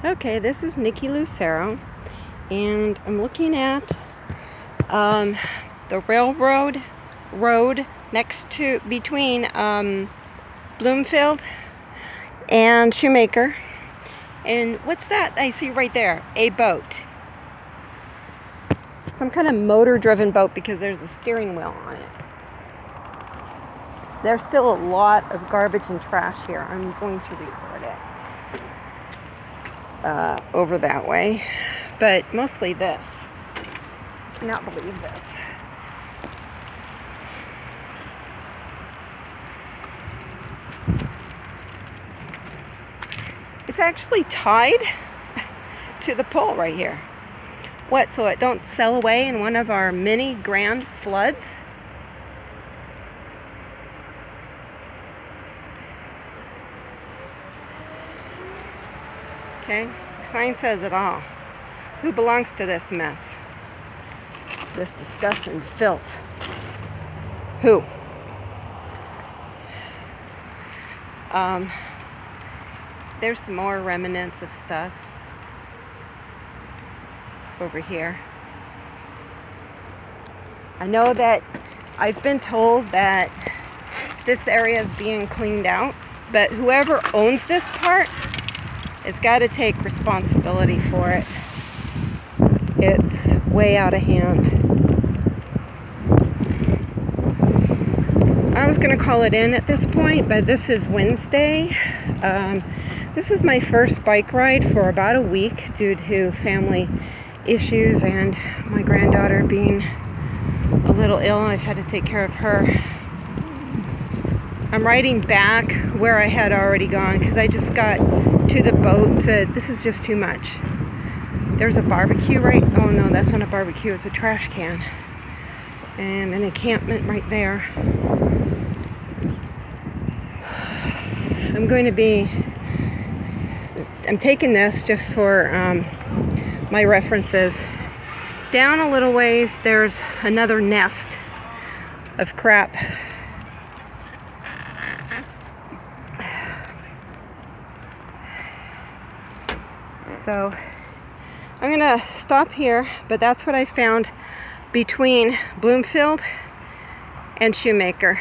Okay, this is Nikki Lucero, and I'm looking at the railroad road between Bloomfield and Shoemaker. And what's that I see right there? A boat. Some kind of motor-driven boat because there's a steering wheel on it. There's still a lot of garbage and trash here. I'm going to record it over that way, but mostly this. I cannot believe this. It's actually tied to the pole right here. What, so it don't sail away in one of our many grand floods? Okay, the sign says it all. Who belongs to this mess? This disgusting filth. Who? There's some more remnants of stuff over here. I know that I've been told that this area is being cleaned out, but whoever owns this part has got to take responsibility for it. It's way out of hand. I was going to call it in at this point, but this is Wednesday. This is my first bike ride for about a week due to family issues and my granddaughter being a little ill. I've had to take care of her. I'm riding back where I had already gone because I just got to the boat and said, this is just too much. There's a barbecue oh no, that's not a barbecue, it's a trash can. And an encampment right there. I'm taking this just for my references. Down a little ways, there's another nest of crap. So I'm gonna stop here, but that's what I found between Bloomfield and Shoemaker.